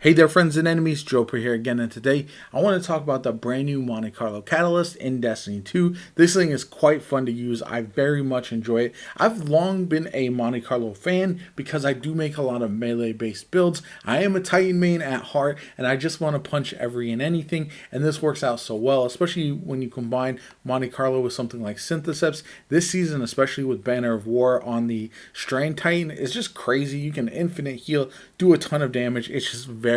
Hey there, friends and enemies. JoPaWrites here again, and today I want to talk about the brand new Monte Carlo Catalyst in Destiny 2. This thing is quite fun to use. I very much enjoy it. I've long been a Monte Carlo fan because I do make a lot of melee-based builds. I am a Titan main at heart, and I just want to punch every and anything, and this works out so well, especially when you combine Monte Carlo with something like Syntheseps. This season, especially with Banner of War on the Strain Titan, is just crazy. You can infinite heal, do a ton of damage. It's just very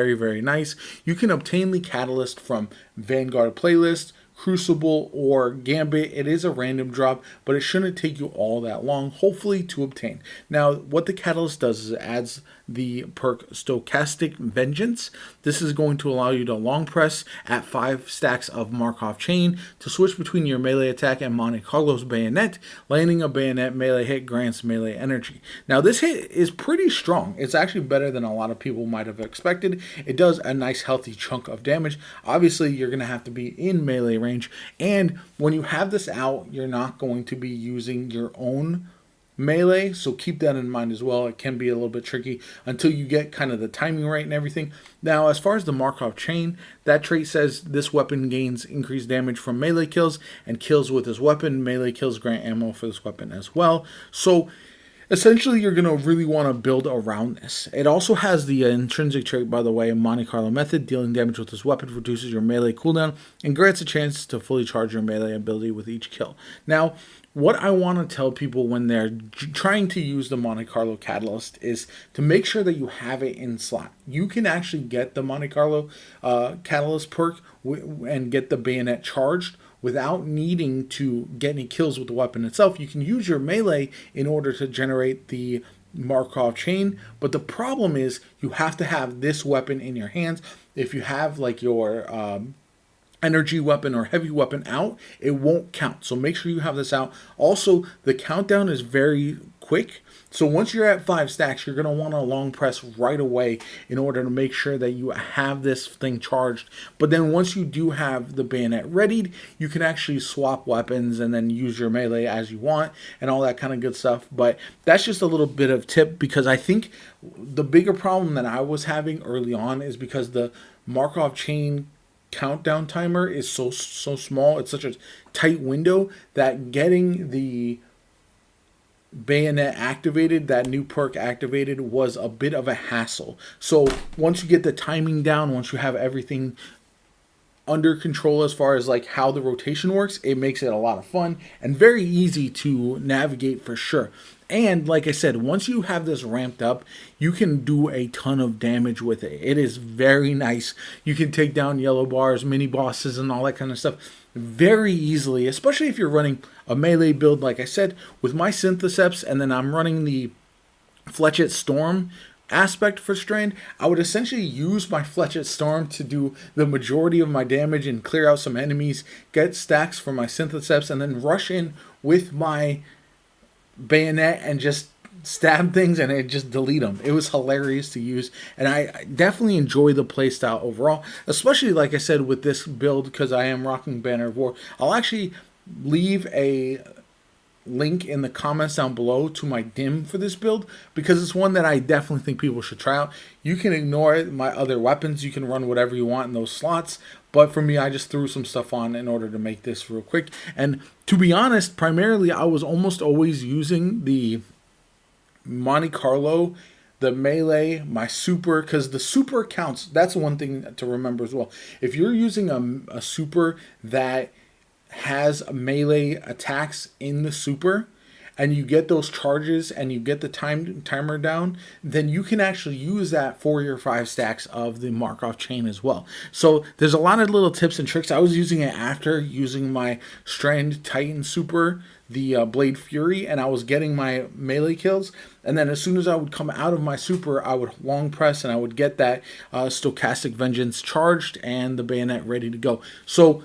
nice. You can obtain the Catalyst from Vanguard playlist, Crucible, or Gambit. It is a random drop, but it shouldn't take you all that long, hopefully, to obtain. Now, what the Catalyst does is it adds the perk Stochastic Vengeance. This is going to allow you to long press at 5 stacks of Markov Chain to switch between your melee attack and Monte Carlo's bayonet. Landing a bayonet melee hit grants melee energy. Now, this hit is pretty strong. It's actually better than a lot of people might have expected. It does a nice healthy chunk of damage. Obviously, you're going to have to be in melee range, and when you have this out, you're not going to be using your own melee, so keep that in mind as well. It can be a little bit tricky until you get kind of the timing right and everything. Now, as far as the Markov Chain, that trait says this weapon gains increased damage from melee kills and kills with this weapon. Melee kills grant ammo for this weapon as well. So essentially, you're going to really want to build around this. It also has the intrinsic trait, by the way, Monte Carlo method. Dealing damage with this weapon reduces your melee cooldown and grants a chance to fully charge your melee ability with each kill. Now, what I want to tell people when they're trying to use the Monte Carlo Catalyst is to make sure that you have it in slot. You can actually get the Monte Carlo Catalyst perk and get the bayonet charged without needing to get any kills with the weapon itself. You can use your melee in order to generate the Markov Chain, but the problem is you have to have this weapon in your hands. If you have like your energy weapon or heavy weapon out, it won't count. So make sure you have this out. Also, the countdown is very quick. So once you're at 5 stacks, you're going to want to long press right away in order to make sure that you have this thing charged. But then once you do have the bayonet readied, you can actually swap weapons and then use your melee as you want and all that kind of good stuff. But that's just a little bit of tip, because I think the bigger problem that I was having early on is because the Markov Chain countdown timer is so small. It's such a tight window that getting the bayonet activated, that new perk activated, was a bit of a hassle. So once you get the timing down, once you have everything under control as far as like how the rotation works, it makes it a lot of fun and very easy to navigate for sure. And like I said, once you have this ramped up, you can do a ton of damage with it. It is very nice. You can take down yellow bars, mini bosses, and all that kind of stuff very easily, especially if you're running a melee build, like I said, with my Syntheseps, and then I'm running the Fletchet Storm aspect for Strand. I would essentially use my Fletchet Storm to do the majority of my damage and clear out some enemies, get stacks for my Syntheseps, and then rush in with my bayonet and just stab things and it just delete them. It was hilarious to use, and I definitely enjoy the playstyle overall, especially like I said with this build, because I am rocking Banner of War. I'll actually leave a link in the comments down below to my dim for this build, because it's one that I definitely think people should try out. You can ignore my other weapons, you can run whatever you want in those slots, but for me, I just threw some stuff on in order to make this real quick. And to be honest, primarily I was almost always using the Monte Carlo, the melee, my super, because the super counts. That's one thing to remember as well. If you're using a super that has melee attacks in the super, and you get those charges and you get the timer down, then you can actually use that for your 5 stacks of the Markov Chain as well. So there's a lot of little tips and tricks. I was using it after using my Strand Titan super, the Blade Fury, and I was getting my melee kills. And then as soon as I would come out of my super, I would long press and I would get that Stochastic Vengeance charged and the bayonet ready to go. So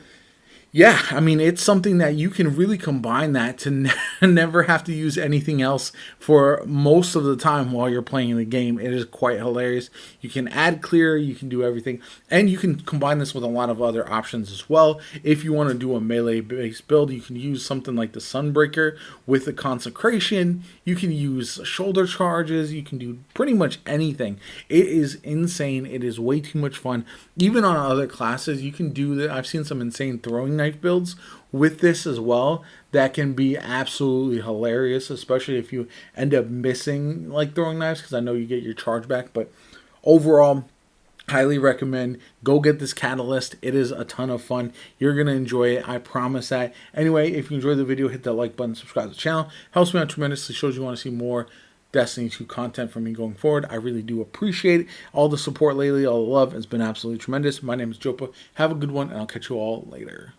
Yeah, I mean, it's something that you can really combine that to never have to use anything else for most of the time while you're playing the game. It is quite hilarious. You can add clear, you can do everything, and you can combine this with a lot of other options as well. If you want to do a melee based build, you can use something like the Sunbreaker with the Consecration. You can use shoulder charges. You can do pretty much anything. It is insane. It is way too much fun. Even on other classes, you can do that. I've seen some insane throwing knife builds with this as well that can be absolutely hilarious, especially if you end up missing like throwing knives, because I know you get your charge back. But overall, highly recommend. Go get this catalyst. It is a ton of fun. You're going to enjoy it. I promise that. Anyway, if you enjoyed the video, hit that like button, subscribe to the channel. Helps me out tremendously. Shows you want to see more Destiny 2 content from me going forward. I really do appreciate it. All the support lately, all the love has been absolutely tremendous. My name is Jopa. Have a good one, and I'll catch you all later.